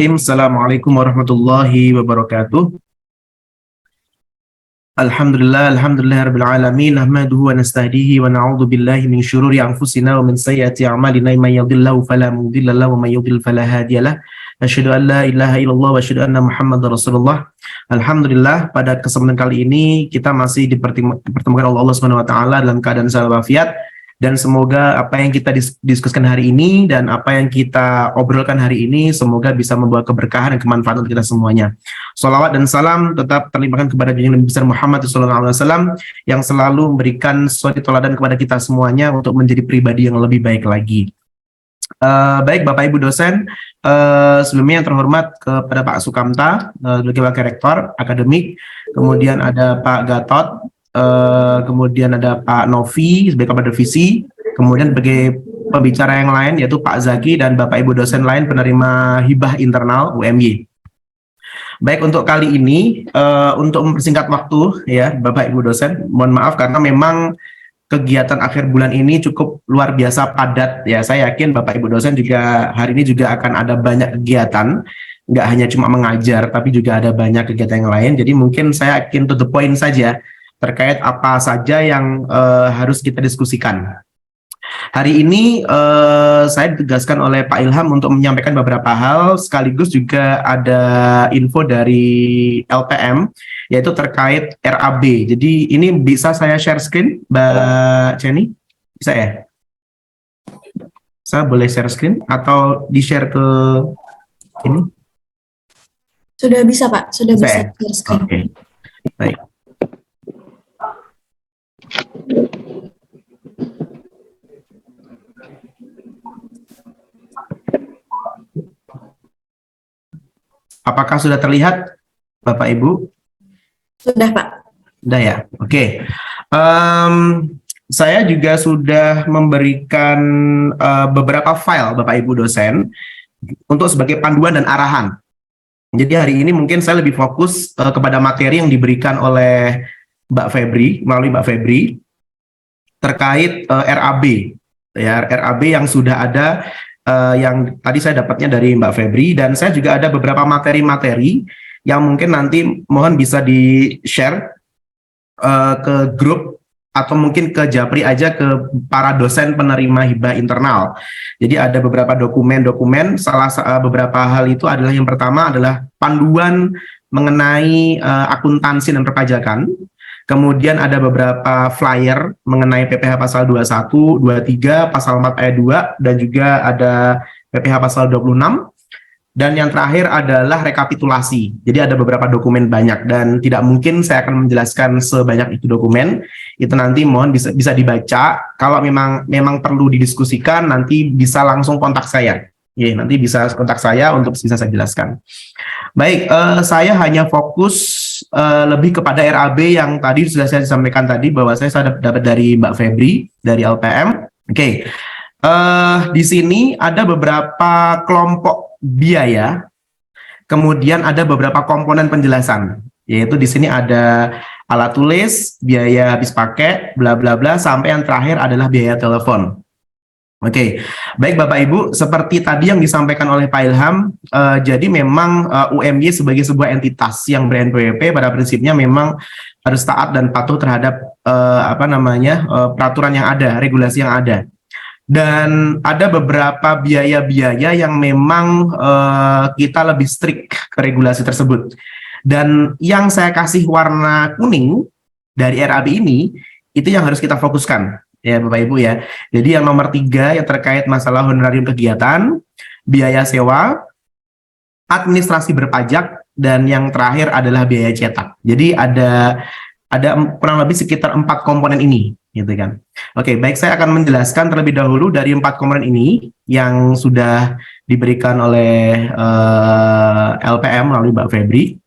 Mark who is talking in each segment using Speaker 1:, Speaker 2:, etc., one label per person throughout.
Speaker 1: Assalamualaikum warahmatullahi wabarakatuh. Alhamdulillah rabbil alamin, nahmaduhu wa nasta'dihi wa na'udzu billahi min syururi anfusina wa min sayyiati a'malina, may yahdihillahu fala mudilla lahu wa may yudlil fala hadiyalah. Asyhadu an la ilaha illallah wa asyhadu anna Muhammadar Rasulullah. Alhamdulillah, pada kesempatan kali ini kita masih dipertemukan oleh Allah Subhanahu wa taala dalam keadaan sehat walafiat. Dan semoga apa yang kita diskusikan hari ini dan apa yang kita obrolkan hari ini semoga bisa membawa keberkahan dan kemanfaatan untuk kita semuanya. Shalawat dan salam tetap terlimpahkan kepada junjungan Nabi besar Muhammad SAW yang selalu memberikan suri teladan kepada kita semuanya untuk menjadi pribadi yang lebih baik lagi. Baik Bapak Ibu dosen, sebelumnya yang terhormat kepada Pak Sukamta sebagai Wakil Rektor Akademik, kemudian ada Pak Gatot, kemudian ada Pak Novi sebagai Kepala Divisi, kemudian sebagai pembicara yang lain yaitu Pak Zaki dan Bapak Ibu dosen lain penerima hibah internal UMY. Baik, untuk kali ini untuk mempersingkat waktu ya Bapak Ibu dosen, mohon maaf karena memang kegiatan akhir bulan ini cukup luar biasa padat ya. Saya yakin Bapak Ibu dosen juga hari ini juga akan ada banyak kegiatan, nggak hanya cuma mengajar tapi juga ada banyak kegiatan yang lain. Jadi mungkin saya akan to the point saja terkait apa saja yang harus kita diskusikan. Hari ini saya ditugaskan oleh Pak Ilham untuk menyampaikan beberapa hal, sekaligus juga ada info dari LPM, yaitu terkait RAB. Jadi ini bisa saya share screen, Mbak Jenny? Bisa ya? Saya boleh share screen atau di-share ke ini?
Speaker 2: Sudah bisa Pak, sudah bisa share screen.
Speaker 1: Oke, baik. Apakah sudah terlihat, Bapak Ibu?
Speaker 2: Sudah Pak.
Speaker 1: Sudah ya, oke. Saya juga sudah memberikan beberapa file Bapak Ibu dosen untuk sebagai panduan dan arahan. Jadi hari ini mungkin saya lebih fokus kepada materi yang diberikan oleh Mbak Febri, melalui Mbak Febri, terkait RAB. Ya, RAB yang sudah ada, yang tadi saya dapatnya dari Mbak Febri, dan saya juga ada beberapa materi-materi yang mungkin nanti mohon bisa di-share ke grup atau mungkin ke Japri aja ke para dosen penerima hibah internal. Jadi ada beberapa dokumen-dokumen, beberapa hal itu adalah yang pertama adalah panduan mengenai akuntansi dan perpajakan. Kemudian ada beberapa flyer mengenai PPh pasal 21, 23, pasal 4 ayat 2, dan juga ada PPh pasal 26. Dan yang terakhir adalah rekapitulasi. Jadi ada beberapa dokumen banyak dan tidak mungkin saya akan menjelaskan sebanyak itu dokumen. Itu nanti mohon bisa dibaca. Kalau memang perlu didiskusikan nanti bisa langsung kontak saya. Ya, nanti bisa kontak saya untuk bisa saya jelaskan. Baik, saya hanya fokus lebih kepada RAB yang tadi sudah saya sampaikan tadi bahwa saya dapat dari Mbak Febri dari LPM. Oke. Di sini ada beberapa kelompok biaya, kemudian ada beberapa komponen penjelasan, yaitu di sini ada alat tulis, biaya habis pakai, bla bla bla, sampai yang terakhir adalah biaya telepon. Oke, baik Bapak Ibu, seperti tadi yang disampaikan oleh Pak Ilham, jadi memang UMY sebagai sebuah entitas yang ber-NPWP pada prinsipnya memang harus taat dan patuh terhadap peraturan yang ada, regulasi yang ada. Dan ada beberapa biaya-biaya yang memang kita lebih strict ke regulasi tersebut. Dan yang saya kasih warna kuning dari RAB ini, itu yang harus kita fokuskan. Ya Bapak Ibu ya. Jadi yang nomor 3 yang terkait masalah honorarium kegiatan, biaya sewa, administrasi berpajak, dan yang terakhir adalah biaya cetak. Jadi ada kurang lebih sekitar 4 komponen ini, gitu kan. Oke, baik, saya akan menjelaskan terlebih dahulu dari 4 komponen ini yang sudah diberikan oleh LPM melalui Mbak Febri.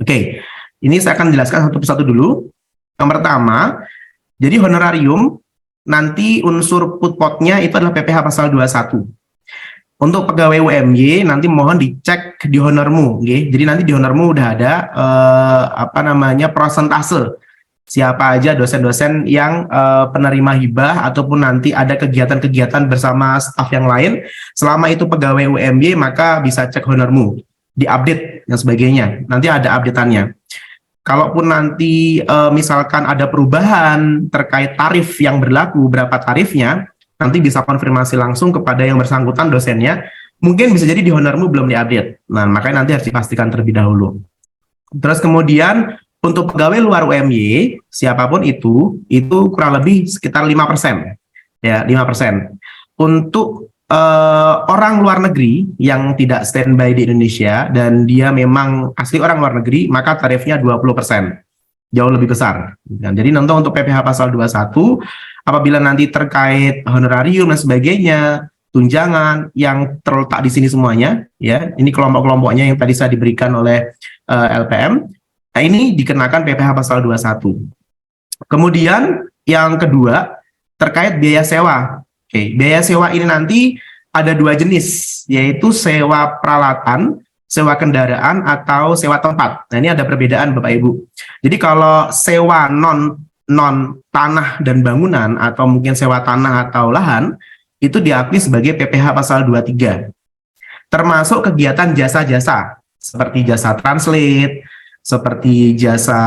Speaker 1: Oke, ini saya akan jelaskan satu persatu dulu. Yang pertama, jadi honorarium nanti unsur put-potnya itu adalah PPh pasal 21. Untuk pegawai UMY nanti mohon dicek di honormu, okay? Jadi nanti di honormu udah ada persentase siapa aja dosen-dosen yang penerima hibah ataupun nanti ada kegiatan-kegiatan bersama staf yang lain. Selama itu pegawai UMY, maka bisa cek honormu, diupdate dan sebagainya. Nanti ada updateannya. Kalaupun nanti misalkan ada perubahan terkait tarif yang berlaku, berapa tarifnya, nanti bisa konfirmasi langsung kepada yang bersangkutan dosennya. Mungkin bisa jadi di honormu belum diupdate. Nah, makanya nanti harus dipastikan terlebih dahulu. Terus kemudian untuk pegawai luar UMY, siapapun itu kurang lebih sekitar 5%. Ya, 5%. Untuk orang luar negeri yang tidak standby di Indonesia dan dia memang asli orang luar negeri, maka tarifnya 20%. Jauh lebih besar. Jadi nanti untuk PPh pasal 21, apabila nanti terkait honorarium dan sebagainya, tunjangan yang terletak di sini semuanya, ya, ini kelompok-kelompoknya yang tadi saya diberikan oleh LPM, nah ini dikenakan PPh pasal 21. Kemudian yang kedua, terkait biaya sewa. Oke, biaya sewa ini nanti ada dua jenis, yaitu sewa peralatan, sewa kendaraan, atau sewa tempat. Nah, ini ada perbedaan Bapak Ibu. Jadi kalau sewa non tanah dan bangunan, atau mungkin sewa tanah atau lahan, itu diakui sebagai PPh pasal 23. Termasuk kegiatan jasa-jasa, seperti jasa translate, seperti jasa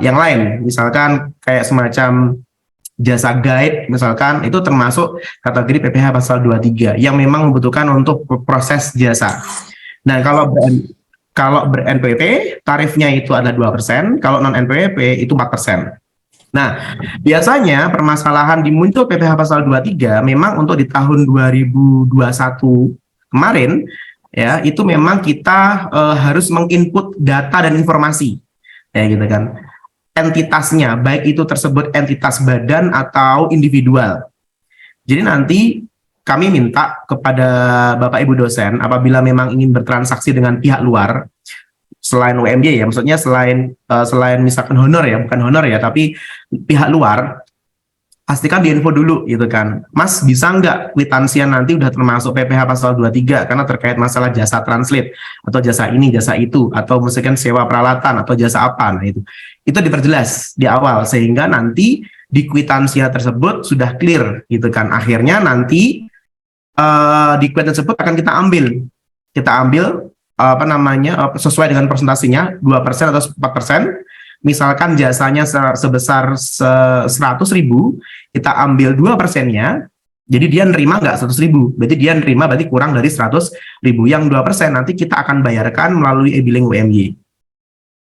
Speaker 1: yang lain, misalkan kayak semacam jasa guide, misalkan itu termasuk kategori PPh pasal 23 yang memang membutuhkan untuk proses jasa. Nah, kalau ber-NPWP tarifnya itu ada 2%, kalau non-NPWP itu 4%. Nah, biasanya permasalahan di muncul PPh pasal 23 memang untuk di tahun 2021 kemarin, ya, itu memang kita harus menginput data dan informasi, ya gitu kan. Entitasnya, baik itu tersebut entitas badan atau individual. Jadi nanti kami minta kepada Bapak Ibu dosen, apabila memang ingin bertransaksi dengan pihak luar, selain UMY ya, maksudnya selain misalkan honor ya, bukan honor ya, tapi pihak luar, pastikan diinfo dulu gitu kan. Mas, bisa nggak kwitansinya nanti udah termasuk PPh pasal 23 karena terkait masalah jasa translate atau jasa ini, jasa itu, atau misalkan sewa peralatan atau jasa apa. Nah, itu diperjelas di awal sehingga nanti di kwitansinya tersebut sudah clear gitu kan. Akhirnya nanti di kwitansi tersebut akan kita ambil sesuai dengan presentasinya 2% atau 4%. Misalkan jasanya sebesar 100.000, kita ambil 2%-nya, jadi dia nerima nggak 100.000, berarti dia nerima berarti kurang dari 100.000, yang 2% nanti kita akan bayarkan melalui e-billing UMY.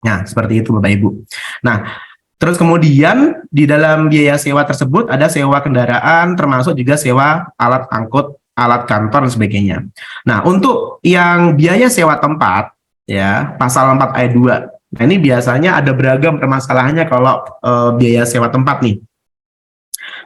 Speaker 1: Nah, seperti itu Bapak Ibu. Nah, terus kemudian di dalam biaya sewa tersebut ada sewa kendaraan, termasuk juga sewa alat angkut, alat kantor dan sebagainya. Nah, untuk yang biaya sewa tempat, ya, pasal 4 ayat 2. Nah, ini biasanya ada beragam permasalahannya kalau biaya sewa tempat nih.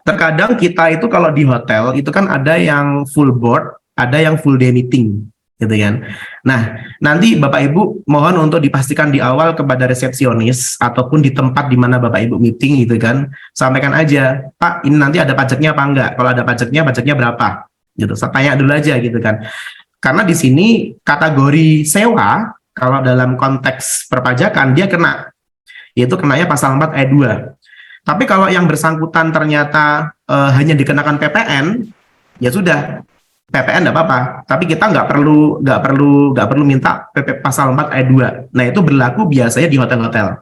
Speaker 1: Terkadang kita itu kalau di hotel itu kan ada yang full board, ada yang full day meeting, gitu kan. Nah, nanti Bapak Ibu mohon untuk dipastikan di awal kepada resepsionis ataupun di tempat di mana Bapak Ibu meeting gitu kan, sampaikan aja, Pak, ini nanti ada pajaknya apa enggak? Kalau ada pajaknya berapa? Gitu. Saya tanya dulu aja gitu kan. Karena di sini kategori sewa kalau dalam konteks perpajakan dia kena, yaitu kenanya pasal 4 ayat 2. Tapi kalau yang bersangkutan ternyata hanya dikenakan PPN, ya sudah, PPN enggak apa-apa. Tapi kita nggak perlu minta PP pasal 4 ayat 2. Nah, itu berlaku biasanya di hotel-hotel.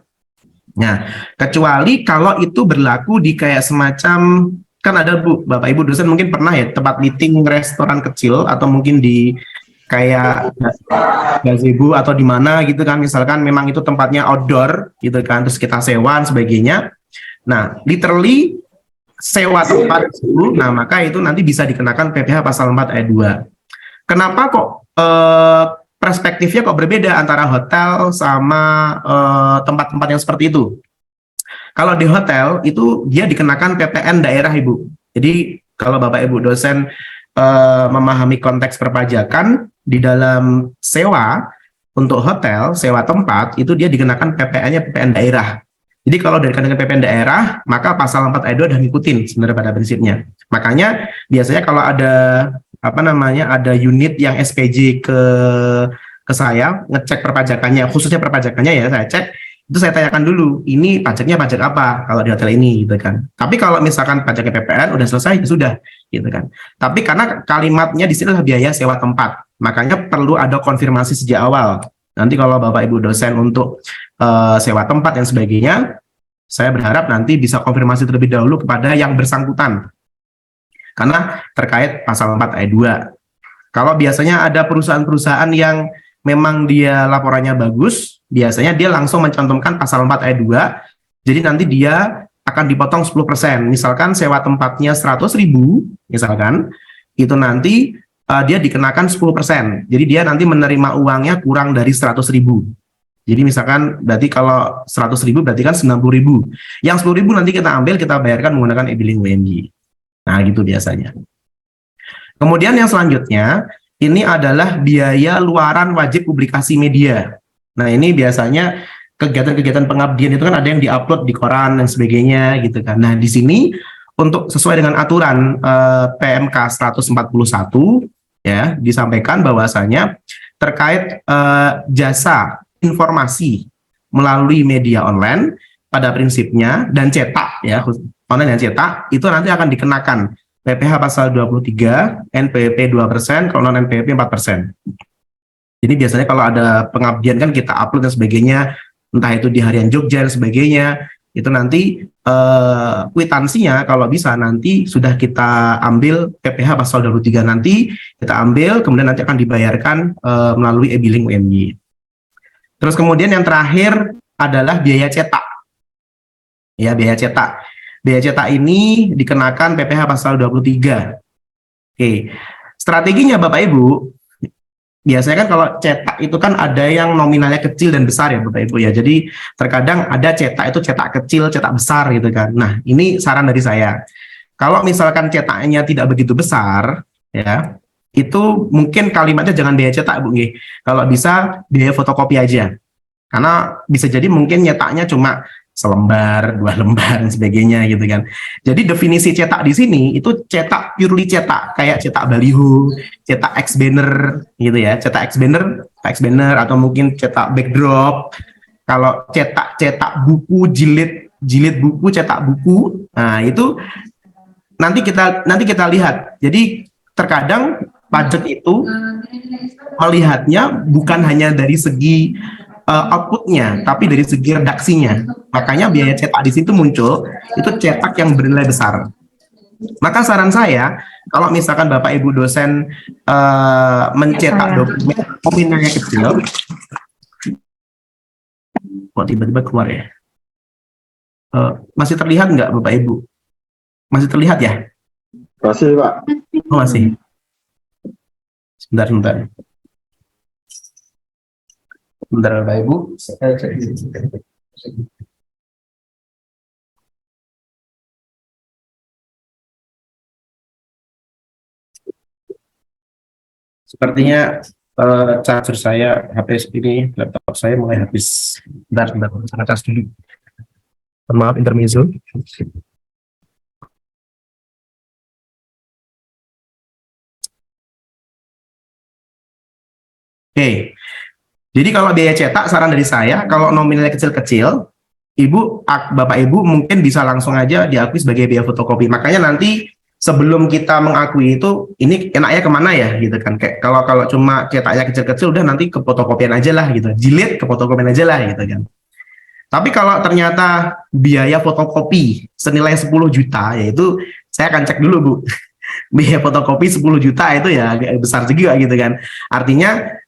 Speaker 1: Nah, kecuali kalau itu berlaku di kayak semacam, kan ada Bapak Ibu dosen mungkin pernah ya tempat meeting restoran kecil atau mungkin di kayak gazebo atau di mana gitu kan, misalkan memang itu tempatnya outdoor gitu kan, terus kita sewa dan sebagainya. Nah, literally sewa tempat itu, nah maka itu nanti bisa dikenakan PPh pasal 4 ayat 2. Kenapa kok perspektifnya kok berbeda antara hotel sama tempat-tempat yang seperti itu? Kalau di hotel itu dia dikenakan PPN daerah Ibu. Jadi kalau Bapak Ibu dosen memahami konteks perpajakan di dalam sewa untuk hotel, sewa tempat itu dia dikenakan PPN-nya PPN daerah. Jadi kalau dikenakan PPN daerah, maka pasal 4 ayat 2 udah ngikutin sebenarnya pada prinsipnya. Makanya biasanya kalau ada ada unit yang SPJ ke saya ngecek perpajakannya, khususnya perpajakannya ya saya cek, itu saya tanyakan dulu, ini pajaknya pajak apa kalau di hotel ini gitu kan. Tapi kalau misalkan pajaknya PPN udah selesai ya sudah gitu kan. Tapi karena kalimatnya di sini adalah biaya sewa tempat, makanya perlu ada konfirmasi sejak awal. Nanti kalau Bapak Ibu dosen untuk sewa tempat dan sebagainya, saya berharap nanti bisa konfirmasi terlebih dahulu kepada yang bersangkutan. Karena terkait pasal 4 ayat 2. Kalau biasanya ada perusahaan-perusahaan yang memang dia laporannya bagus, biasanya dia langsung mencantumkan pasal 4 ayat 2, jadi nanti dia akan dipotong 10%. Misalkan sewa tempatnya 100.000, misalkan, itu nanti dia dikenakan 10%. Jadi dia nanti menerima uangnya kurang dari 100.000. Jadi misalkan berarti kalau 100.000 berarti kan 90.000. Yang 10.000 nanti kita ambil, kita bayarkan menggunakan e-billing UMY. Nah gitu biasanya. Kemudian yang selanjutnya, ini adalah biaya luaran wajib publikasi media. Nah ini biasanya kegiatan-kegiatan pengabdian itu kan ada yang diupload di koran dan sebagainya gitu kan. Nah di sini untuk sesuai dengan aturan PMK 141 ya disampaikan bahwasanya terkait jasa informasi melalui media online pada prinsipnya dan cetak ya online dan cetak itu nanti akan dikenakan PPh pasal 23, NPWP 2%, kalau non NPWP 4%. Jadi biasanya kalau ada pengabdian kan kita upload dan sebagainya, entah itu di harian Jogja dan sebagainya, itu nanti kwitansinya kalau bisa nanti sudah kita ambil PPh pasal 23 nanti kita ambil, kemudian nanti akan dibayarkan melalui e-billing UMY. Terus kemudian yang terakhir adalah biaya cetak. Ya, biaya cetak. Biaya cetak ini dikenakan PPh pasal 23. Oke. Strateginya Bapak Ibu, biasanya kan kalau cetak itu kan ada yang nominalnya kecil dan besar ya Bapak Ibu ya. Jadi terkadang ada cetak itu cetak kecil, cetak besar gitu kan. Nah, ini saran dari saya. Kalau misalkan cetaknya tidak begitu besar ya, itu mungkin kalimatnya jangan biaya cetak Bu. Kalau bisa biaya fotokopi aja. Karena bisa jadi mungkin nyetaknya cuma selembar, 2 lembar dan sebagainya gitu kan. Jadi definisi cetak di sini itu cetak purely cetak, kayak cetak baliho, cetak X banner gitu ya, cetak X banner atau mungkin cetak backdrop. Kalau cetak buku, jilid buku, cetak buku. Nah, itu nanti kita lihat. Jadi terkadang pajak itu melihatnya bukan hanya dari segi outputnya, tapi dari segi redaksinya. Makanya biaya cetak di situ muncul, itu cetak yang bernilai besar. Maka saran saya, kalau misalkan Bapak Ibu dosen mencetak dokumen nominalnya kecil, kok tiba-tiba keluar ya? Masih terlihat nggak Bapak Ibu? Masih terlihat ya?
Speaker 3: Masih Pak.
Speaker 1: Oh masih. Sebentar. Bentar Bapak Ibu. Sepertinya charger saya, HP ini, laptop saya mulai habis. Bentar, saya cas dulu. Maaf, intermezzo. Oke. Jadi kalau biaya cetak, saran dari saya, kalau nominalnya kecil-kecil, Bapak Ibu mungkin bisa langsung aja diakui sebagai biaya fotokopi. Makanya nanti sebelum kita mengakui itu, ini enaknya kemana ya, gitu kan? Kayak kalau cuma cetaknya kecil-kecil, udah nanti ke fotokopian aja lah, gitu. Jilid ke fotokopian aja lah, gitu kan. Tapi kalau ternyata biaya fotokopi senilai 10 juta, yaitu saya akan cek dulu Bu. Biaya fotokopi 10 juta itu ya agak besar juga gitu kan. Artinya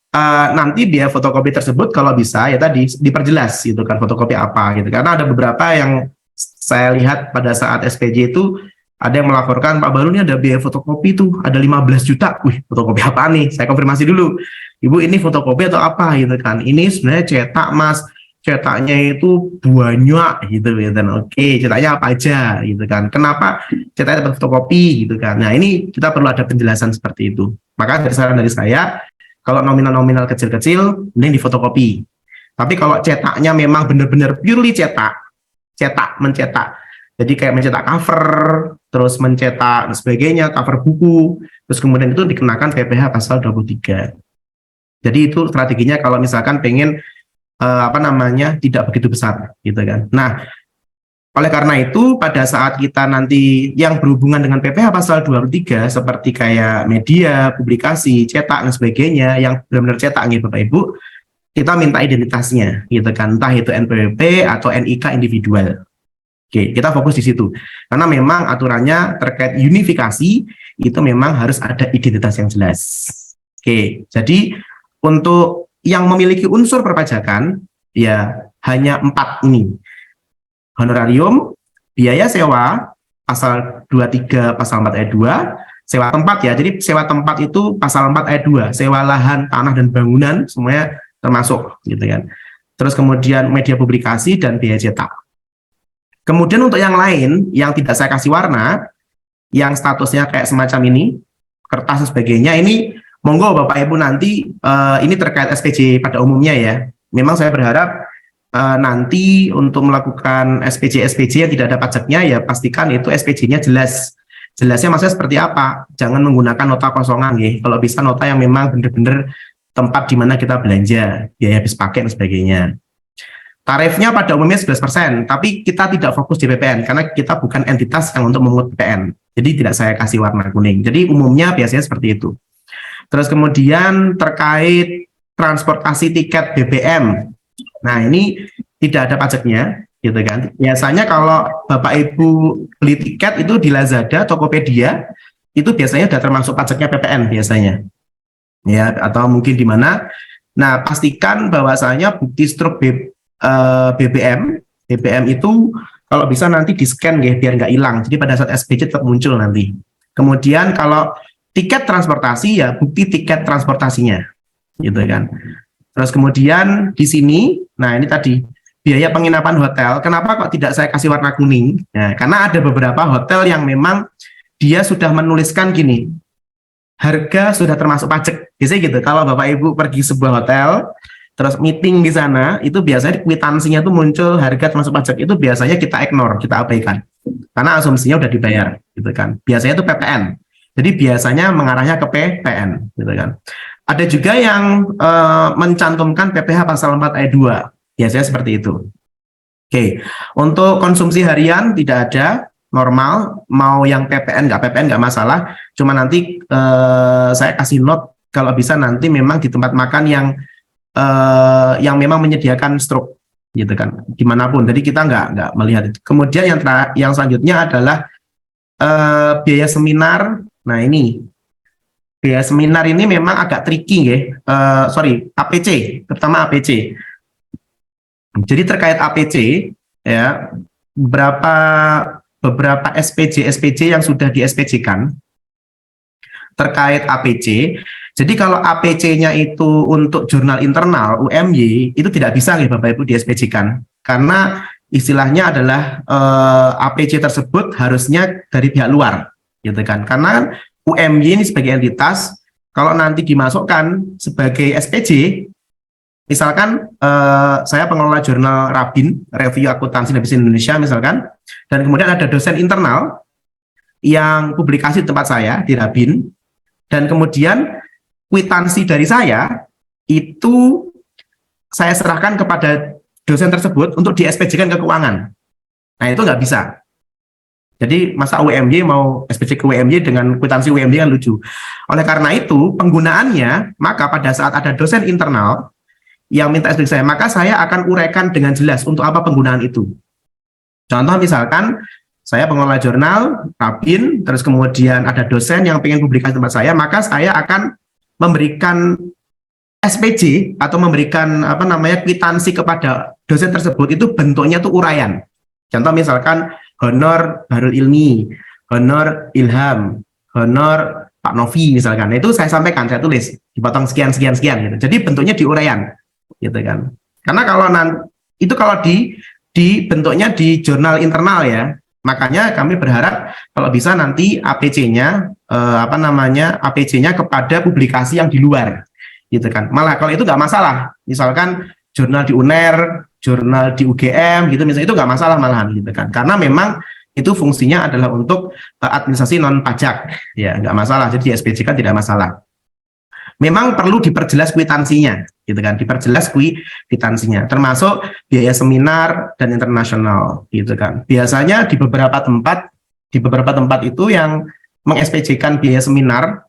Speaker 1: nanti biaya fotokopi tersebut kalau bisa ya tadi diperjelas gitu kan fotokopi apa gitu. Karena ada beberapa yang saya lihat pada saat SPJ itu ada yang melaporkan Pak Baru ini ada biaya fotokopi tuh ada 15 juta. Wih, fotokopi apa nih? Saya konfirmasi dulu. Ibu ini fotokopi atau apa gitu kan. Ini sebenarnya cetak Mas. Cetaknya itu banyak gitu kan. Oke, cetaknya apa aja gitu kan. Kenapa cetaknya dapat fotokopi gitu kan. Nah, ini kita perlu ada penjelasan seperti itu. Maka saran dari saya kalau nominal-nominal kecil-kecil mending difotokopi. Tapi kalau cetaknya memang benar-benar purely mencetak. Jadi kayak mencetak cover, terus mencetak dan sebagainya, cover buku, terus kemudian itu dikenakan PPh pasal 23. Jadi itu strateginya kalau misalkan pengen tidak begitu besar gitu kan. Nah, oleh karena itu pada saat kita nanti yang berhubungan dengan PPh pasal 23 seperti kayak media, publikasi, cetak dan sebagainya yang benar-benar cetak nih Bapak Ibu, kita minta identitasnya gitu kan, entah itu NPWP atau NIK individual. Oke, kita fokus di situ. Karena memang aturannya terkait unifikasi itu memang harus ada identitas yang jelas. Oke, jadi untuk yang memiliki unsur perpajakan ya hanya 4 ini. Honorarium, biaya sewa, pasal 23 pasal 4 ayat 2, sewa tempat ya. Jadi sewa tempat itu pasal 4 ayat 2, sewa lahan, tanah dan bangunan semuanya termasuk gitu kan. Terus kemudian media publikasi dan biaya cetak. Kemudian untuk yang lain yang tidak saya kasih warna, yang statusnya kayak semacam ini, kertas dan sebagainya, ini monggo Bapak Ibu nanti ini terkait SPJ pada umumnya ya. Memang saya berharap nanti untuk melakukan SPJ yang tidak ada pajaknya ya pastikan itu SPJ-nya jelas. Jelasnya maksudnya seperti apa? Jangan menggunakan nota kosongan ya. Kalau bisa nota yang memang benar-benar tempat di mana kita belanja, biaya habis pakai dan sebagainya. Tarifnya pada umumnya 11%, tapi kita tidak fokus di PPN karena kita bukan entitas yang untuk memungut PPN. Jadi tidak saya kasih warna kuning. Jadi umumnya biasanya seperti itu. Terus kemudian terkait transportasi tiket BBM. Nah, ini tidak ada pajaknya, gitu kan. Biasanya kalau Bapak Ibu beli tiket itu di Lazada, Tokopedia, itu biasanya sudah termasuk pajaknya PPN biasanya. Ya, atau mungkin di mana. Nah, pastikan bahwasanya bukti struk BBM itu kalau bisa nanti di-scan ya, biar nggak hilang. Jadi pada saat SPJ tetap muncul nanti. Kemudian kalau tiket transportasi ya bukti tiket transportasinya, gitu kan. Terus kemudian di sini, nah ini tadi biaya penginapan hotel. Kenapa kok tidak saya kasih warna kuning? Nah, karena ada beberapa hotel yang memang dia sudah menuliskan gini, harga sudah termasuk pajak. Biasanya gitu. Kalau Bapak Ibu pergi sebuah hotel, terus meeting di sana, itu biasanya kwitansinya tuh muncul harga termasuk pajak. Itu biasanya kita ignore, kita abaikan. Karena asumsinya udah dibayar, gitu kan. Biasanya itu PPN. Jadi biasanya mengarahnya ke PPN, gitu kan. Ada juga yang mencantumkan PPh pasal 4 ayat 2. Biasanya seperti itu. Oke, untuk konsumsi harian tidak ada, normal. Mau yang PPN nggak masalah. Cuma nanti saya kasih note kalau bisa nanti memang di tempat makan yang memang menyediakan struk, gitu kan, dimanapun. Jadi kita nggak melihat itu. Kemudian yang selanjutnya adalah biaya seminar. Nah ini biaya seminar ini memang agak tricky ya. APC, terutama APC. Jadi terkait APC ya, beberapa SPJ yang sudah di SPJ-kan terkait APC. Jadi kalau APC-nya itu untuk jurnal internal UMY itu tidak bisa ya Bapak Ibu di SPJ-kan, karena istilahnya adalah APC tersebut harusnya dari pihak luar, gitu kan. Karena UMY ini sebagai entitas, kalau nanti dimasukkan sebagai SPJ, misalkan saya pengelola jurnal Rabin, Review Akuntansi dan Bisnis Indonesia misalkan, dan kemudian ada dosen internal yang publikasi di tempat saya di Rabin, dan kemudian kwitansi dari saya itu saya serahkan kepada dosen tersebut untuk di SPJ-kan ke keuangan. Nah itu nggak bisa. Jadi masa UMY mau SPJ ke UMY dengan kwitansi UMY kan lucu. Oleh karena itu penggunaannya, maka pada saat ada dosen internal yang minta SPJ saya, maka saya akan uraikan dengan jelas untuk apa penggunaan itu. Contoh misalkan saya pengelola jurnal Rabin, terus kemudian ada dosen yang pengen publikasi tempat saya, maka saya akan memberikan SPJ atau memberikan kwitansi kepada dosen tersebut, itu bentuknya tuh uraian. Contoh misalkan honor Bahrul Ilmi, honor Ilham, honor Pak Novi misalkan. Nah, itu saya sampaikan, saya tulis, dipotong sekian gitu. Jadi bentuknya diuraian, gitu kan. Karena kalau di bentuknya di jurnal internal ya, makanya kami berharap kalau bisa nanti APC-nya APC-nya kepada publikasi yang di luar, gitu kan. Malah kalau itu nggak masalah, misalkan jurnal di UNER, jurnal di UGM gitu misalnya, itu nggak masalah malahan, gitu kan. Karena memang itu fungsinya adalah untuk administrasi non pajak, ya nggak masalah. Jadi di SPJ kan tidak masalah. memang perlu diperjelas kwitansinya, gitu kan, diperjelas kwitansinya, termasuk biaya seminar dan internasional, gitu kan. Biasanya di beberapa tempat itu yang meng-SPJ-kan biaya seminar,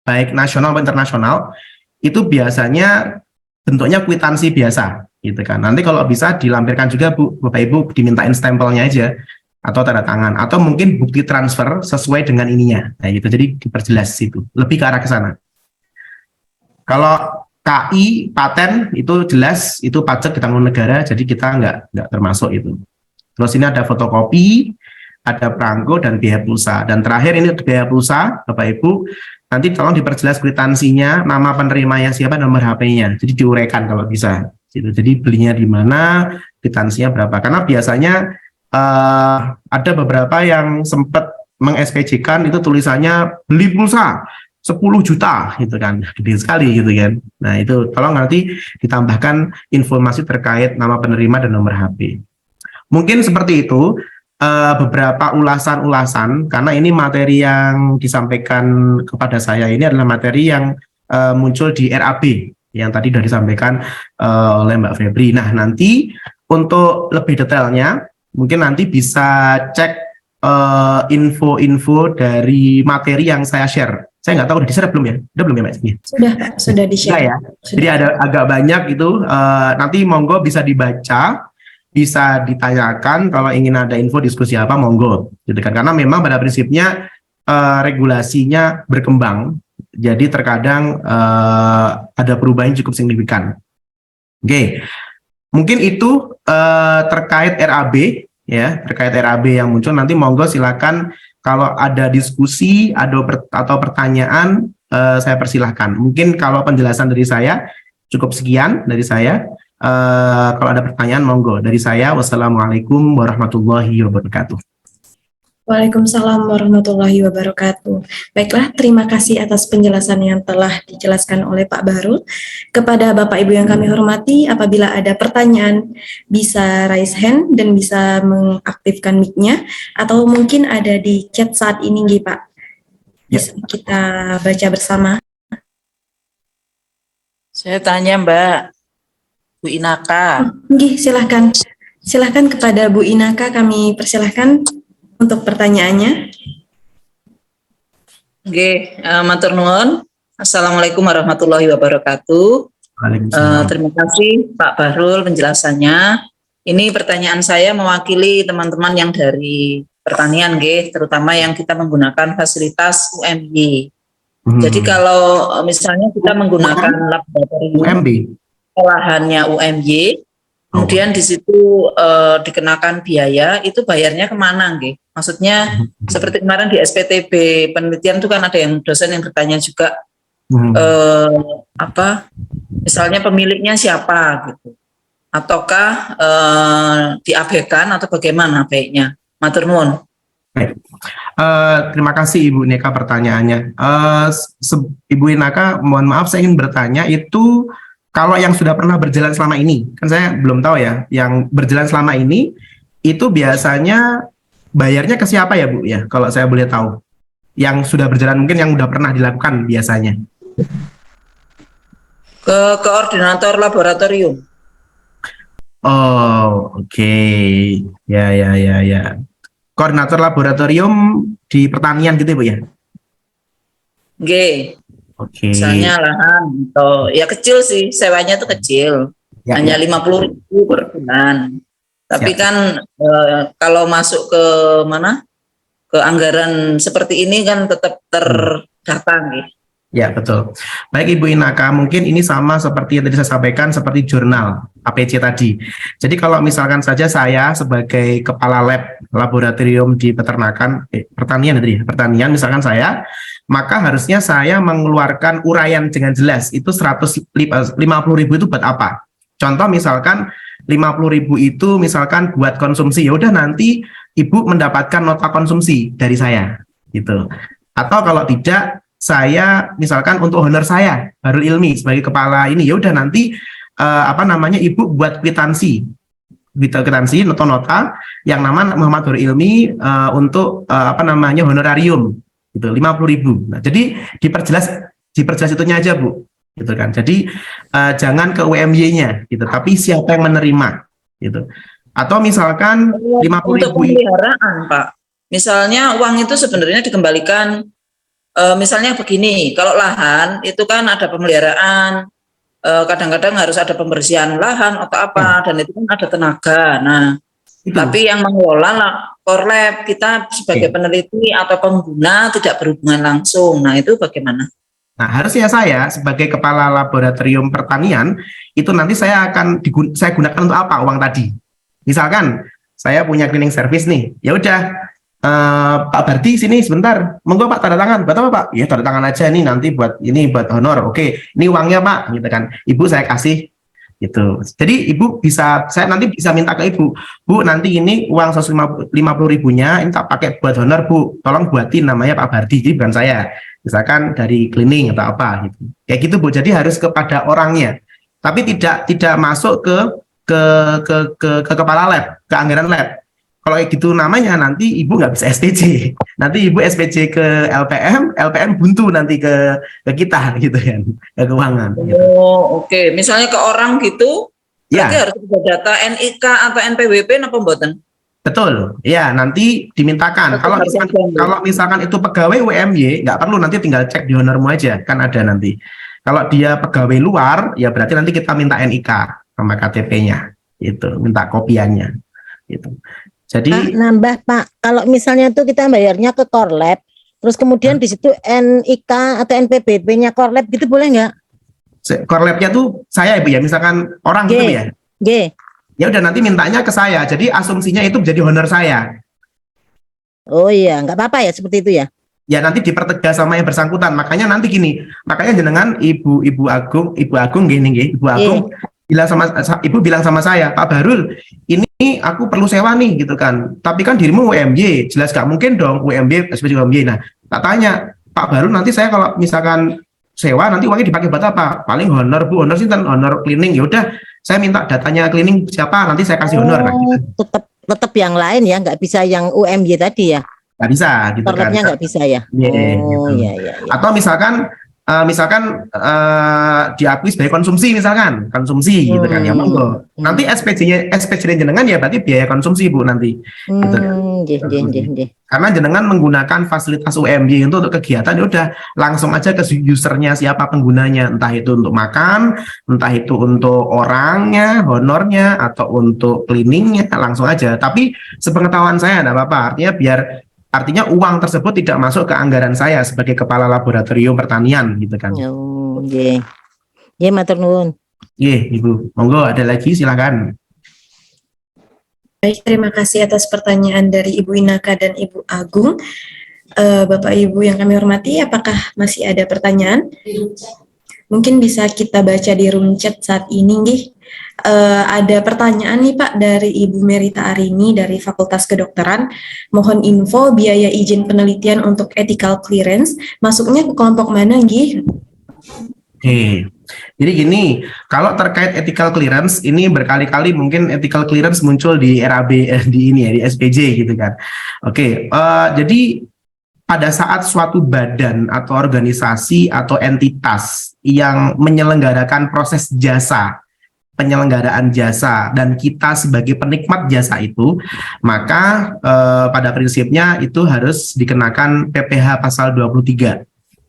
Speaker 1: baik nasional maupun internasional, itu biasanya bentuknya kwitansi biasa, gitu kan. Nanti kalau bisa dilampirkan juga Bu, Bapak Ibu dimintain stempelnya aja atau tanda tangan atau mungkin bukti transfer sesuai dengan ininya. Nah, gitu. Jadi diperjelas itu. Lebih ke arah ke sana. Kalau KI paten itu jelas itu pajak ditanggung negara, jadi kita nggak termasuk itu. Terus ini ada fotokopi, ada perangko dan biaya pulsa. Dan terakhir ini biaya pulsa, Bapak Ibu, nanti tolong diperjelas kwitansinya, nama penerimanya siapa, nomor HP-nya. Jadi diuraikan kalau bisa. Jadi belinya di mana, kwitansinya berapa. Karena biasanya ada beberapa yang sempat meng-SPJ-kan itu tulisannya beli pulsa 10 juta gitu kan, gede sekali gitu kan. Nah itu tolong nanti ditambahkan informasi terkait nama penerima dan nomor HP. Mungkin seperti itu beberapa ulasan-ulasan, karena ini materi yang disampaikan kepada saya ini adalah materi yang muncul di RAB yang tadi sudah disampaikan oleh Mbak Febri. Nah nanti untuk lebih detailnya mungkin nanti bisa cek info-info dari materi yang saya share. Saya nggak tahu udah di-share belum ya? Udah belum ya Mbak?
Speaker 2: Sudah Pak, sudah di-share.
Speaker 1: Ya. Jadi ada agak banyak itu, nanti monggo bisa dibaca, bisa ditanyakan kalau ingin ada info diskusi apa monggo, gitu kan. Karena memang pada prinsipnya regulasinya berkembang, jadi terkadang ada perubahan cukup signifikan. Oke, mungkin itu terkait RAB. Ya, terkait RAB yang muncul, nanti monggo silakan kalau ada diskusi atau pertanyaan saya persilahkan. Mungkin kalau penjelasan dari saya cukup sekian dari saya. Kalau ada pertanyaan monggo dari saya. Wassalamualaikum warahmatullahi wabarakatuh.
Speaker 2: Waalaikumsalam warahmatullahi wabarakatuh. Baiklah, terima kasih atas penjelasan yang telah dijelaskan oleh Pak Bahrul. Kepada Bapak Ibu yang kami hormati, apabila ada pertanyaan bisa raise hand dan bisa mengaktifkan mic-nya, atau mungkin ada di chat saat ini nggih Pak. Bisa kita baca bersama.
Speaker 3: Saya tanya Mbak, Bu Inaka.
Speaker 2: Nggih, silahkan. Silahkan kepada Bu Inaka, kami persilahkan untuk pertanyaannya.
Speaker 3: Oke, matur nuwun. Assalamualaikum warahmatullahi wabarakatuh. Terima kasih Pak Bahrul penjelasannya. Ini pertanyaan saya mewakili teman-teman yang dari pertanian, terutama yang kita menggunakan fasilitas UMY. Jadi kalau misalnya kita menggunakan laboratorium olahannya UMY, kemudian di situ dikenakan biaya, itu bayarnya kemana, nggih? Maksudnya seperti kemarin di SPTB penelitian itu kan ada yang dosen yang bertanya juga, misalnya pemiliknya siapa gitu, ataukah diabaikan atau bagaimana baiknya? Matur nuwun.
Speaker 1: Baik. Terima kasih Ibu Neka pertanyaannya. Ibu Neka, mohon maaf saya ingin bertanya itu. Kalau yang sudah pernah berjalan selama ini, kan saya belum tahu ya, yang berjalan selama ini, itu biasanya bayarnya ke siapa ya Bu ya, kalau saya boleh tahu. Yang sudah berjalan mungkin yang sudah pernah dilakukan biasanya.
Speaker 3: Ke koordinator laboratorium.
Speaker 1: Oh, oke. Ya. Koordinator laboratorium di pertanian gitu ya Bu ya?
Speaker 3: Oke.
Speaker 1: Oke.
Speaker 3: Misalnya lahan atau ya kecil sih, sewanya itu kecil, hanya 50.000 per bulan. Tapi kan kalau masuk ke mana, ke anggaran seperti ini kan tetap terdata nih.
Speaker 1: Ya betul. Baik Ibu Inaka, mungkin ini sama seperti yang tadi saya sampaikan, seperti jurnal APC tadi. Jadi kalau misalkan saja saya sebagai kepala lab laboratorium di peternakan, pertanian misalkan saya, maka harusnya saya mengeluarkan uraian dengan jelas, itu 150.000 itu buat apa? Contoh misalkan 50.000 itu misalkan buat konsumsi, ya udah nanti Ibu mendapatkan nota konsumsi dari saya, gitu. Atau kalau tidak, saya misalkan untuk honor saya Bahrul Ilmi sebagai kepala ini, ya udah nanti Ibu buat kwitansi nota yang nama Muhammad Bahrul Ilmi untuk honorarium gitu 50.000. Nah, jadi diperjelas itunya aja Bu. gitu kan. Jadi jangan ke UMY-nya gitu, tapi siapa yang menerima gitu. Atau misalkan 50.000
Speaker 3: Untuk pemeliharaan, Pak. Misalnya uang itu sebenarnya dikembalikan, misalnya begini, kalau lahan itu kan ada pemeliharaan, kadang-kadang harus ada pembersihan lahan atau apa, dan itu kan ada tenaga. Nah,
Speaker 1: itu.
Speaker 3: tapi yang mengelola Korlap, kita sebagai peneliti atau pengguna tidak berhubungan langsung. Nah, itu bagaimana?
Speaker 1: Nah, harusnya saya sebagai kepala laboratorium pertanian itu nanti saya akan saya gunakan untuk apa uang tadi? Misalkan saya punya cleaning service nih, ya udah Pak Bardi sini sebentar, monggo Pak tanda tangan. Buat apa Pak? Ya tanda tangan aja nih nanti buat ini buat honor. Oke, ini uangnya Pak, gitu kan. Ibu saya kasih gitu. Jadi ibu bisa, saya nanti bisa minta ke ibu, Bu nanti ini uang 150.000-nya ini tak pakai buat honor Bu, tolong buatin namanya Pak Bardi, jadi bukan saya. Misalkan dari cleaning atau apa gitu. Kayak gitu Bu. Jadi harus kepada orangnya. Tapi tidak masuk ke kepala lab, ke anggaran lab. Kalau gitu namanya nanti ibu nggak bisa SPJ. Nanti ibu SPJ ke LPM, LPM buntu nanti ke kita gitu kan, ke keuangan.
Speaker 3: Oh,
Speaker 1: gitu.
Speaker 3: oke. Misalnya ke orang gitu, berarti harus ada data NIK atau NPWP apa mboten?
Speaker 1: Betul. Ya, nanti dimintakan. Kalau misalkan itu pegawai UMY, nggak perlu, nanti tinggal cek di honormu aja, kan ada nanti. Kalau dia pegawai luar, ya berarti nanti kita minta NIK sama KTP-nya, itu, minta kopiannya, gitu. Jadi
Speaker 4: nambah Pak, kalau misalnya tuh kita bayarnya ke Korlap, terus kemudian di situ NIK atau NPWP-nya Korlap gitu boleh nggak?
Speaker 1: Korlapnya tuh saya Ibu ya, misalkan orang gitu ya. Ya udah nanti mintanya ke saya. Jadi asumsinya itu menjadi honor saya.
Speaker 4: Oh iya, nggak apa-apa ya seperti itu ya.
Speaker 1: Ya nanti dipertegas sama yang bersangkutan. Makanya nanti gini, makanya jenengan Ibu Agung gini, Ibu Agung bilang sama saya, Pak Barul, ini aku perlu sewa nih gitu kan. Tapi kan dirimu UMY, jelas gak mungkin dong UMY, SPJ UMY. Nah, tak tanya, Pak Barul nanti saya kalau misalkan sewa nanti uangnya dipakai buat apa? Paling honor Bu, honor sih kan honor cleaning. Ya udah, saya minta datanya cleaning siapa, nanti saya kasih honor. Nah, gitu.
Speaker 4: Tetap yang lain ya, nggak bisa yang UMY tadi ya.
Speaker 1: Nggak bisa gitu kan.
Speaker 4: Korlapnya nggak bisa ya.
Speaker 1: Gitu.
Speaker 4: Iya.
Speaker 1: Atau misalkan diakui sebagai konsumsi gitu kan ya monggo. Nanti SPJ jenengan ya berarti biaya konsumsi Bu nanti. Gitu kan. Karena jenengan menggunakan fasilitas UMY untuk kegiatan, ya udah langsung aja ke usernya siapa penggunanya, entah itu untuk makan, entah itu untuk orangnya, honornya, atau untuk cleaningnya, langsung aja. Tapi sepengetahuan saya enggak apa-apa, artinya uang tersebut tidak masuk ke anggaran saya sebagai kepala laboratorium pertanian gitu kan.
Speaker 4: Matur nuwun.
Speaker 1: Ibu, monggo ada lagi silakan.
Speaker 2: Baik, terima kasih atas pertanyaan dari Ibu Inaka dan Ibu Agung. Bapak Ibu yang kami hormati, apakah masih ada pertanyaan? Mungkin bisa kita baca di room chat saat ini, nggih. Ada pertanyaan nih Pak dari Ibu Merita Arini dari Fakultas Kedokteran. Mohon info biaya izin penelitian untuk ethical clearance masuknya ke kelompok mana, nggih?
Speaker 1: Jadi gini, kalau terkait ethical clearance ini berkali-kali mungkin ethical clearance muncul di RAB di SPJ gitu kan. Jadi pada saat suatu badan atau organisasi atau entitas yang menyelenggarakan proses penyelenggaraan jasa dan kita sebagai penikmat jasa itu, maka pada prinsipnya itu harus dikenakan PPh pasal 23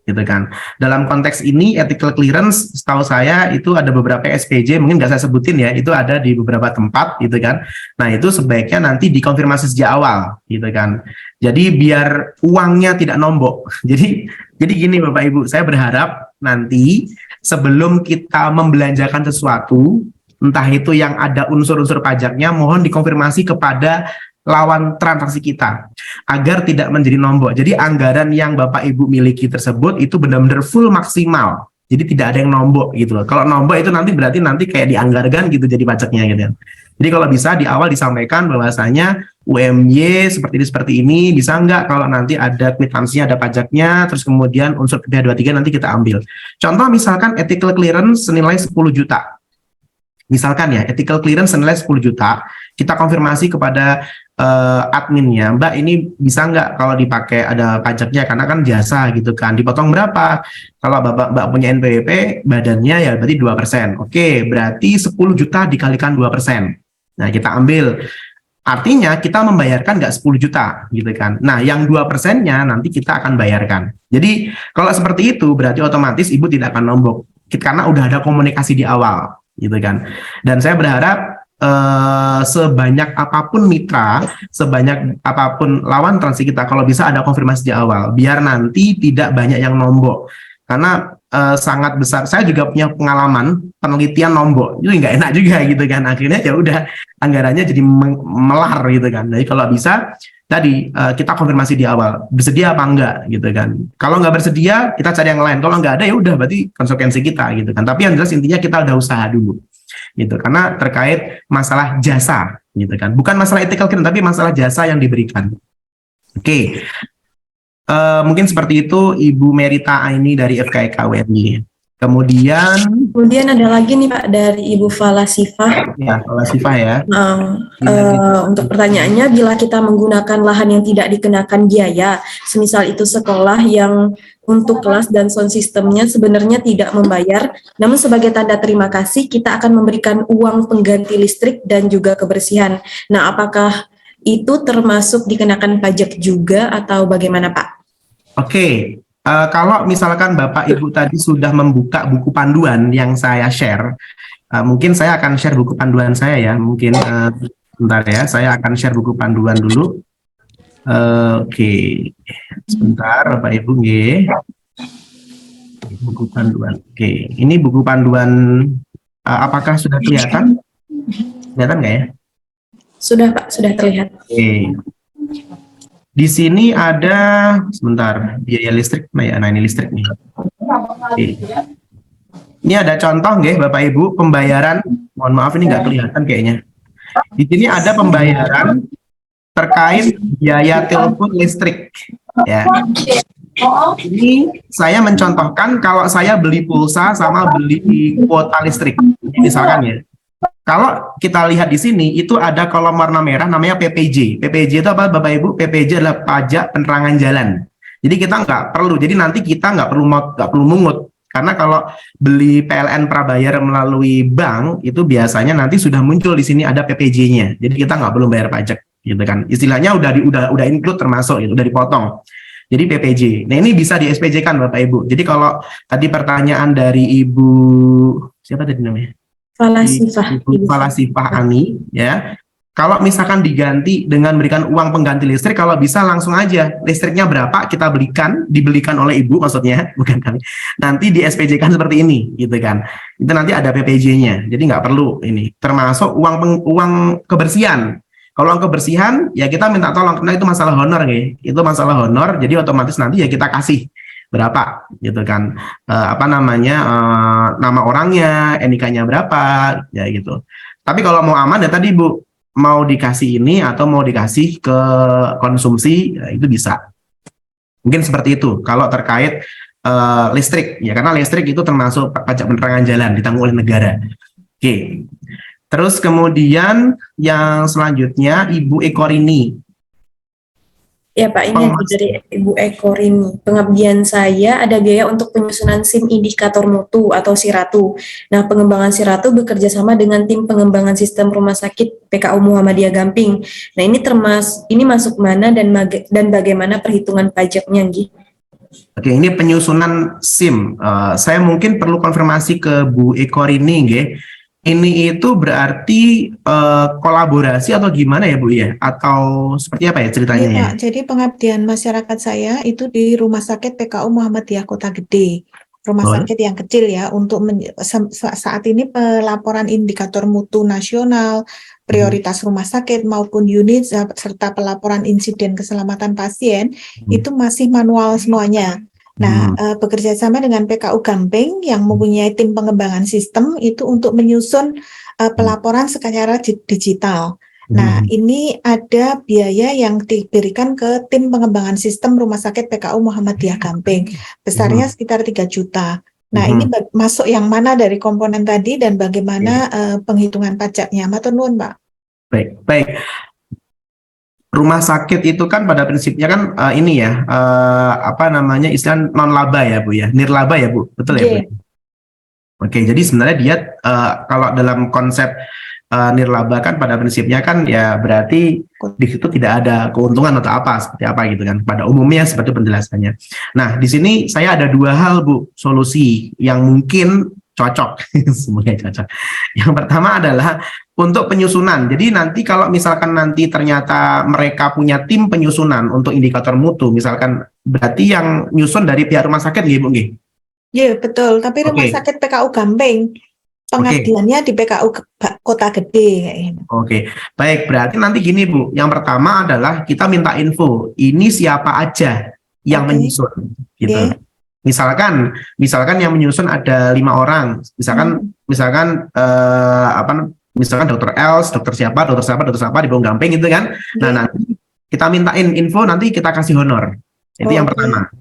Speaker 1: gitu kan. Dalam konteks ini ethical clearance setahu saya itu ada beberapa SPJ, mungkin nggak saya sebutin ya, itu ada di beberapa tempat gitu kan. Nah itu sebaiknya nanti dikonfirmasi sejak awal gitu kan. Jadi biar uangnya tidak nombok. Jadi gini Bapak Ibu, saya berharap nanti sebelum kita membelanjakan sesuatu, entah itu yang ada unsur-unsur pajaknya, mohon dikonfirmasi kepada lawan transaksi kita agar tidak menjadi nombok. Jadi anggaran yang Bapak Ibu miliki tersebut itu benar-benar full maksimal. Jadi tidak ada yang nombok gitu loh. Kalau nombok itu berarti nanti kayak dianggarkan gitu jadi pajaknya gitu. Jadi kalau bisa di awal disampaikan bahwasanya UMY seperti ini bisa nggak kalau nanti ada kwitansinya, ada pajaknya, terus kemudian unsur PPh 23 nanti kita ambil. Contoh misalkan ethical clearance senilai 10 juta. Misalkan ya, ethical clearance senilai 10 juta, kita konfirmasi kepada adminnya, Mbak ini bisa nggak kalau dipakai ada pajaknya karena kan jasa gitu kan, dipotong berapa? Kalau Mbak punya NPWP badannya ya berarti 2%. Oke, berarti 10 juta dikalikan 2%. Nah, kita ambil. Artinya kita membayarkan nggak 10 juta gitu kan. Nah, yang 2%-nya nanti kita akan bayarkan. Jadi kalau seperti itu berarti otomatis Ibu tidak akan nombok karena udah ada komunikasi di awal gitu kan. Dan saya berharap sebanyak apapun mitra, sebanyak apapun lawan transaksi kita, kalau bisa ada konfirmasi di awal, biar nanti tidak banyak yang nombok. Karena sangat besar. Saya juga punya pengalaman penelitian nombok, itu nggak enak juga gitu kan. Akhirnya ya udah anggarannya jadi melar gitu kan. Jadi kalau bisa tadi kita konfirmasi di awal bersedia apa enggak gitu kan. Kalau nggak bersedia kita cari yang lain. Kalau nggak ada ya udah berarti konsekuensi kita gitu kan. Tapi yang jelas intinya kita udah usaha dulu gitu. Karena terkait masalah jasa gitu kan. Bukan masalah ethical crime tapi masalah jasa yang diberikan. Oke. Mungkin seperti itu Ibu Merita Aini dari FKIK WNY. Kemudian
Speaker 2: ada lagi nih Pak dari Ibu Fala Sifah.
Speaker 1: Ya, Fala Sifah ya.
Speaker 2: Untuk pertanyaannya, bila kita menggunakan lahan yang tidak dikenakan biaya, semisal itu sekolah yang untuk kelas dan sound sistemnya sebenarnya tidak membayar, namun sebagai tanda terima kasih kita akan memberikan uang pengganti listrik dan juga kebersihan. Nah, apakah itu termasuk dikenakan pajak juga atau bagaimana Pak?
Speaker 1: Oke, kalau misalkan Bapak Ibu tadi sudah membuka buku panduan yang saya share, mungkin saya akan share buku panduan saya ya, mungkin sebentar ya, saya akan share buku panduan dulu. Oke, sebentar Bapak Ibu, buku panduan. Oke, ini buku panduan, apakah sudah kelihatan? Kelihatan nggak ya?
Speaker 2: Sudah Pak, sudah terlihat.
Speaker 1: Oke. Di sini ada sebentar biaya listrik, nah ini listrik nih. Oke. Ini ada contoh nggih Bapak Ibu pembayaran. Mohon maaf ini nggak kelihatan kayaknya. Di sini ada pembayaran terkait biaya telepon listrik. Ya. Ini saya mencontohkan kalau saya beli pulsa sama beli kuota listrik, misalkan ya. Kalau kita lihat di sini, itu ada kolom warna merah namanya PPJ. PPJ itu apa Bapak Ibu? PPJ adalah pajak penerangan jalan. Jadi kita nggak perlu, jadi nanti kita nggak perlu mungut. Karena kalau beli PLN Prabayar melalui bank, itu biasanya nanti sudah muncul di sini ada PPJ-nya. Jadi kita nggak perlu bayar pajak, gitu kan. Istilahnya udah include termasuk, udah dipotong. Jadi PPJ. Nah ini bisa di SPJ-kan Bapak Ibu. Jadi kalau tadi pertanyaan dari Ibu, siapa tadi namanya? Fala Sifah Ani ya. Kalau misalkan diganti dengan berikan uang pengganti listrik, kalau bisa langsung aja listriknya berapa kita dibelikan oleh Ibu maksudnya, bukan kami. Nanti di SPJ-kan seperti ini gitu kan. Itu nanti ada PPJ-nya. Jadi nggak perlu ini. Termasuk uang kebersihan. Kalau uang kebersihan ya kita minta tolong karena itu masalah honor nih. Itu masalah honor jadi otomatis nanti ya kita kasih berapa gitu kan, nama orangnya, NIK-nya berapa ya gitu. Tapi kalau mau aman ya tadi Bu, mau dikasih ini atau mau dikasih ke konsumsi ya itu bisa. Mungkin seperti itu kalau terkait listrik ya, karena listrik itu termasuk pajak penerangan jalan ditanggung oleh negara. Oke. Terus kemudian yang selanjutnya Ibu Ekorini.
Speaker 2: Ya Pak, ini dari Ibu Ekorini. Pengabdian saya ada biaya untuk penyusunan SIM indikator mutu atau SIRATU. Nah, pengembangan SIRATU bekerja sama dengan tim pengembangan sistem rumah sakit PKU Muhammadiyah Gamping. Nah, ini masuk mana dan bagaimana perhitungan pajaknya, Nggih?
Speaker 1: Oke, ini penyusunan SIM. Saya mungkin perlu konfirmasi ke Bu Ekorini, nggih. Ini itu berarti kolaborasi atau gimana ya Bu ya? Atau seperti apa ya ceritanya ya?
Speaker 5: Pak, jadi pengabdian masyarakat saya itu di Rumah Sakit PKU Muhammadiyah Kota Gede. Rumah sakit yang kecil ya, untuk saat ini pelaporan indikator mutu nasional, prioritas rumah sakit maupun unit serta pelaporan insiden keselamatan pasien itu masih manual semuanya. Nah, bekerja sama dengan PKU Gamping yang mempunyai tim pengembangan sistem itu untuk menyusun pelaporan secara digital. Nah, ini ada biaya yang diberikan ke tim pengembangan sistem Rumah Sakit PKU Muhammadiyah Gamping, besarnya sekitar 3 juta. Nah, ini masuk yang mana dari komponen tadi dan bagaimana penghitungan pajaknya? Matur nuwun, Pak.
Speaker 1: Baik. rumah sakit itu kan pada prinsipnya kan ini ya, apa namanya, istilah non laba ya Bu ya, nirlaba ya Bu, betul ya Bu?
Speaker 5: Iya.
Speaker 1: Oke, jadi sebenarnya dia kalau dalam konsep nirlaba kan pada prinsipnya kan ya berarti di situ tidak ada keuntungan atau apa seperti apa gitu kan, pada umumnya seperti penjelasannya. Nah, di sini saya ada dua hal Bu, solusi yang mungkin cocok, semuanya cocok. Yang pertama adalah untuk penyusunan. Jadi nanti kalau misalkan nanti ternyata mereka punya tim penyusunan untuk indikator mutu, misalkan berarti yang nyusun dari pihak rumah sakit nggih Bu nggih?
Speaker 5: Iya, betul. Tapi rumah
Speaker 1: Oke.
Speaker 5: sakit PKU Gampeng, pengabdiannya di PKU Kota Gede kayaknya.
Speaker 1: Oke, baik. Berarti nanti gini Bu, yang pertama adalah kita minta info, ini siapa aja yang
Speaker 5: Oke.
Speaker 1: menyusun, gitu.
Speaker 5: Oke.
Speaker 1: Misalkan yang menyusun ada 5 orang, misalkan misalkan dokter Els, dokter siapa, di Bung Gamping gitu kan. Nah,
Speaker 5: Oke.
Speaker 1: nanti kita mintain info, nanti kita kasih honor. Itu yang
Speaker 5: Oke.
Speaker 1: pertama.
Speaker 5: Oke.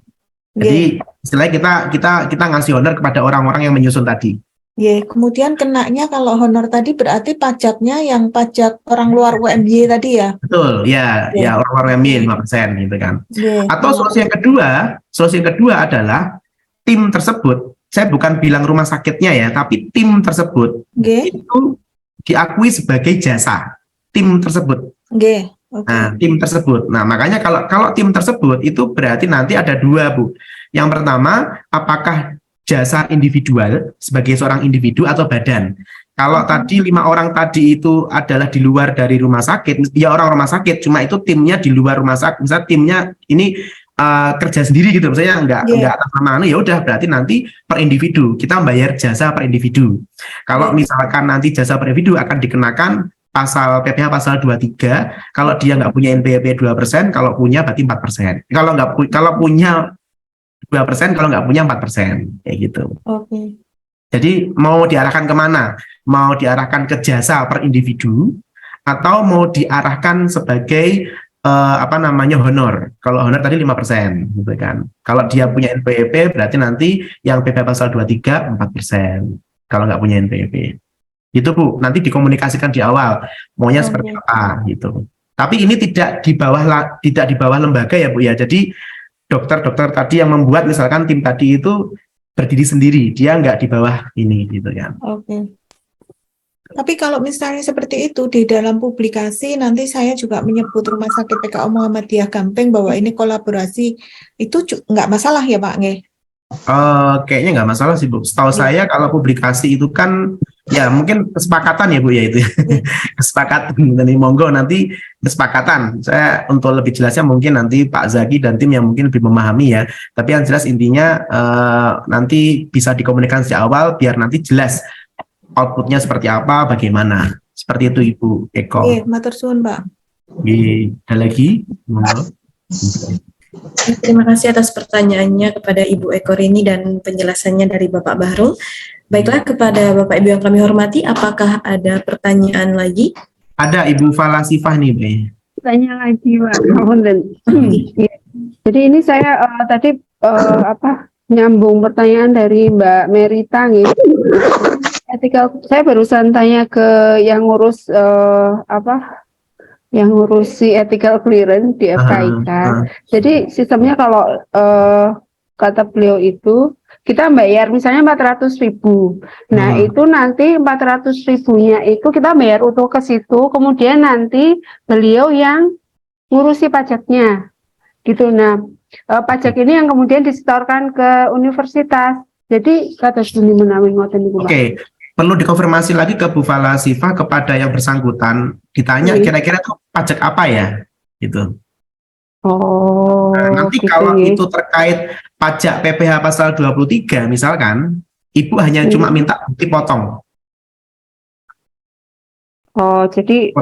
Speaker 1: Jadi istilahnya kita ngasih honor kepada orang-orang yang menyusun tadi.
Speaker 5: Ya, kemudian kenanya kalau honor tadi berarti pajaknya yang pajak orang luar UMY tadi ya?
Speaker 1: Betul, ya,
Speaker 5: Ya.
Speaker 1: ya orang-orang yang 5% gitu kan.
Speaker 5: Ya.
Speaker 1: Atau solusi yang kedua adalah tim tersebut, saya bukan bilang rumah sakitnya ya, tapi tim tersebut
Speaker 5: Oke.
Speaker 1: itu diakui sebagai jasa tim tersebut.
Speaker 5: Oke. Oke.
Speaker 1: Nah, tim tersebut. Nah, makanya kalau tim tersebut itu berarti nanti ada dua Bu. Yang pertama, apakah jasa individual sebagai seorang individu atau badan. Kalau tadi 5 orang tadi itu adalah di luar dari rumah sakit, ya orang rumah sakit, cuma itu timnya di luar rumah sakit. Misalnya timnya ini kerja sendiri gitu, misalnya nggak atas nama anu, ya udah berarti nanti per individu kita bayar jasa per individu. Kalau misalkan nanti jasa per individu akan dikenakan pasal PPh pasal 23, kalau dia nggak punya NPWP 2%, kalau punya berarti 4%. Kalau punya 2%, kalau nggak punya 4%, kayak gitu.
Speaker 5: Oke.
Speaker 1: Jadi mau diarahkan kemana? Mau diarahkan ke jasa per individu atau mau diarahkan sebagai honor. Kalau honor tadi 5%, gitu kan. Kalau dia punya NPWP berarti nanti yang PPh pasal 23 4%. Kalau nggak punya NPWP. Itu Bu, nanti dikomunikasikan di awal maunya seperti apa gitu. Tapi ini tidak di bawah lembaga ya Bu ya. Jadi dokter-dokter tadi yang membuat misalkan tim tadi itu berdiri sendiri, dia nggak di bawah ini gitu kan.
Speaker 5: Oke. Tapi kalau misalnya seperti itu di dalam publikasi nanti saya juga menyebut Rumah Sakit PKU Muhammadiyah Gampeng bahwa ini kolaborasi, itu nggak masalah ya Pak Nge?
Speaker 1: Kayaknya nggak masalah sih Bu. Setahu saya kalau publikasi itu kan ya mungkin kesepakatan ya Bu ya itu. Kesepakatan dan monggo nanti kesepakatan. Saya untuk lebih jelasnya mungkin nanti Pak Zaki dan tim yang mungkin lebih memahami ya. Tapi yang jelas intinya nanti bisa dikomunikasikan sejak awal biar nanti jelas outputnya seperti apa, bagaimana. Seperti itu Ibu Eko.
Speaker 5: Oke, matur suwun Pak.
Speaker 1: Ada lagi? Monggo.
Speaker 2: Terima kasih atas pertanyaannya kepada Ibu Eko Rini dan penjelasannya dari Bapak Bahrul. Baiklah, kepada Bapak Ibu yang kami hormati, apakah ada pertanyaan lagi?
Speaker 1: Ada Ibu Falasifah nih, Be.
Speaker 6: Tanya lagi, Pak. Ya. Jadi ini saya tadi nyambung pertanyaan dari Mbak Merita gitu. Saya barusan tanya ke yang ngurus yang ngurusi ethical clearance di FKIK. Jadi sistemnya kalau kata beliau itu kita bayar misalnya 400.000. Nah, itu nanti 400.000-nya itu kita bayar utuh ke situ, kemudian nanti beliau yang ngurusi pajaknya. Gitu. Nah, pajak ini yang kemudian disetorkan ke universitas. Jadi kata Suni menawi ngoten niku.
Speaker 1: Oke. Perlu dikonfirmasi lagi ke Bu Falasifah kepada yang bersangkutan, ditanya kira-kira itu pajak apa ya, gitu.
Speaker 6: Oh.
Speaker 1: Nanti
Speaker 6: gitu,
Speaker 1: kalau itu terkait pajak PPh pasal 23 misalkan, Ibu hanya cuma minta bukti potong.
Speaker 6: Oh, jadi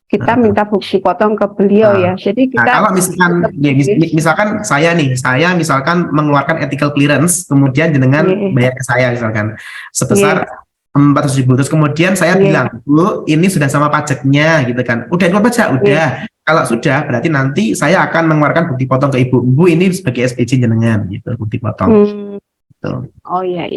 Speaker 6: kita minta bukti potong ke beliau ya. Jadi kita
Speaker 1: kalau misalkan saya misalkan mengeluarkan ethical clearance, kemudian jenengan bayar ke saya misalkan sebesar 400.000, terus kemudian saya bilang, Bu, ini sudah sama pajaknya gitu kan. Udah ikut pajak, udah. Kalau sudah, berarti nanti saya akan mengeluarkan bukti potong ke Ibu. Bu, ini sebagai SPJ jenengan gitu, bukti potong. Gitu.
Speaker 6: Oh iya.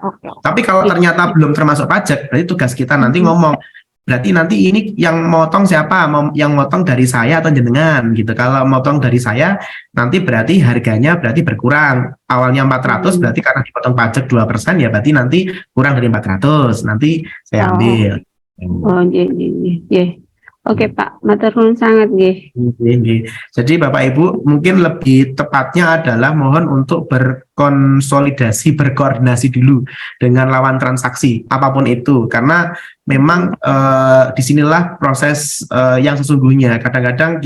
Speaker 6: Oke.
Speaker 1: Tapi kalau ternyata belum termasuk pajak, berarti tugas kita nanti ngomong, berarti nanti ini yang motong siapa? Yang motong dari saya atau jenengan gitu. Kalau motong dari saya, nanti berarti harganya berarti berkurang. Awalnya 400 berarti karena dipotong pajak 2%, ya berarti nanti kurang dari 400. Nanti saya ambil.
Speaker 6: Oh, iya. Oke Pak, matur nuwun sangat nggih.
Speaker 1: Jadi Bapak Ibu mungkin lebih tepatnya adalah mohon untuk berkonsolidasi, berkoordinasi dulu dengan lawan transaksi apapun itu, karena memang disinilah proses yang sesungguhnya. Kadang-kadang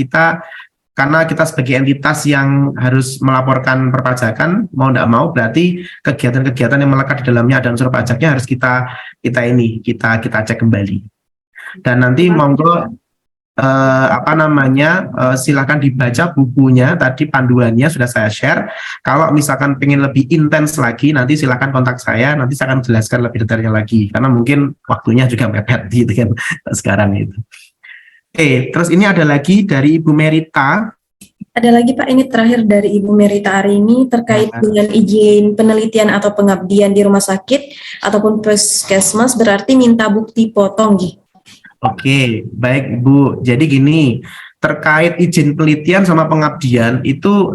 Speaker 1: karena kita sebagai entitas yang harus melaporkan perpajakan, mau tidak mau berarti kegiatan-kegiatan yang melekat di dalamnya ada unsur pajaknya harus kita cek kembali. Dan nanti monggo silakan dibaca bukunya, tadi panduannya sudah saya share. Kalau misalkan pengen lebih intens lagi, nanti silakan kontak saya, nanti saya akan jelaskan lebih detailnya lagi, karena mungkin waktunya juga mepet gitu kan sekarang itu. Oke, terus ini ada lagi dari Ibu Merita.
Speaker 2: Ada lagi Pak, ini terakhir dari Ibu Merita hari ini terkait dengan izin penelitian atau pengabdian di rumah sakit ataupun puskesmas, berarti minta bukti potong gitu.
Speaker 1: Oke, baik Bu. Jadi gini, terkait izin penelitian sama pengabdian itu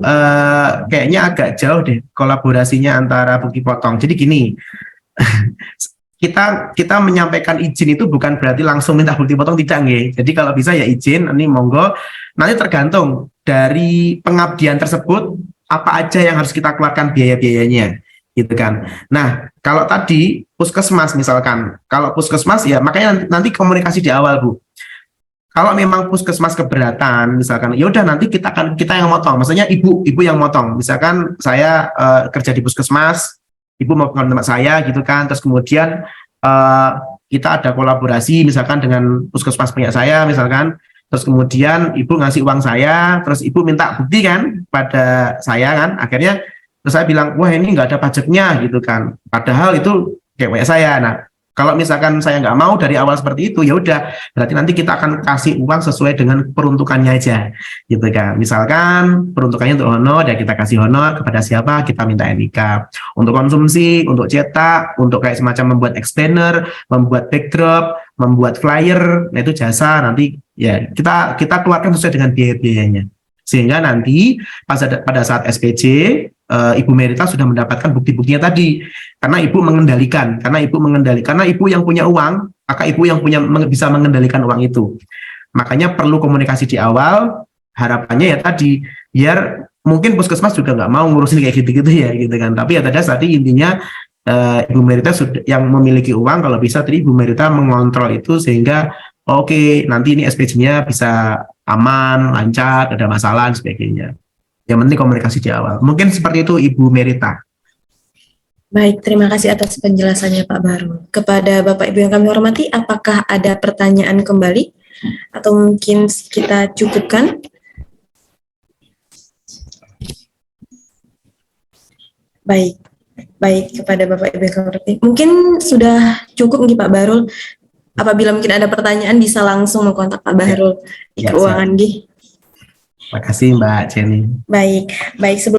Speaker 1: kayaknya agak jauh deh kolaborasinya antara bukti potong. Jadi gini, kita menyampaikan izin itu bukan berarti langsung minta bukti potong, tidak nggih. Jadi kalau bisa ya izin, ini monggo. Nanti tergantung dari pengabdian tersebut apa aja yang harus kita keluarkan biaya-biayanya, gitu kan. Nah, kalau tadi puskesmas misalkan, kalau puskesmas ya makanya nanti komunikasi di awal Bu. Kalau memang puskesmas keberatan misalkan, ya udah nanti kita yang motong. Maksudnya ibu yang motong. Misalkan saya kerja di puskesmas, ibu mau ke tempat saya gitu kan, terus kemudian kita ada kolaborasi misalkan dengan puskesmas punya saya misalkan, terus kemudian ibu ngasih uang saya, terus ibu minta bukti kan pada saya kan, akhirnya terus saya bilang, wah ini nggak ada pajaknya gitu kan. Padahal itu kayak saya. Nah, kalau misalkan saya nggak mau dari awal seperti itu, ya udah, berarti nanti kita akan kasih uang sesuai dengan peruntukannya aja, gitu kan. Misalkan peruntukannya untuk honor, ya kita kasih honor kepada siapa, kita minta NIK. Untuk konsumsi, untuk cetak, untuk kayak semacam membuat explainer, membuat backdrop, membuat flyer, nah itu jasa nanti ya kita keluarkan sesuai dengan biaya-biayanya. Sehingga nanti pada saat SPJ, Ibu Merita sudah mendapatkan bukti-buktinya tadi. Karena ibu yang punya uang, maka ibu yang bisa mengendalikan uang itu. Makanya perlu komunikasi di awal, harapannya ya tadi, biar mungkin puskesmas juga nggak mau ngurusin kayak gitu-gitu ya, gitu kan. Tapi ya tadi intinya Ibu Merita yang memiliki uang, kalau bisa tadi Ibu Merita mengontrol itu sehingga oke, nanti ini SPJ-nya bisa aman, lancar, ada masalah, dan sebagainya. Yang penting komunikasi di awal. Mungkin seperti itu Ibu Merita.
Speaker 2: Baik, terima kasih atas penjelasannya Pak Barul. Kepada Bapak Ibu yang kami hormati, apakah ada pertanyaan kembali? Atau mungkin kita cukupkan? Baik kepada Bapak Ibu yang kami hormati. Mungkin sudah cukup nih Pak Barul. Apabila mungkin ada pertanyaan bisa langsung mengkontak Pak Barul di keuangan Terima kasih
Speaker 1: Mbak Jenny.
Speaker 2: Baik.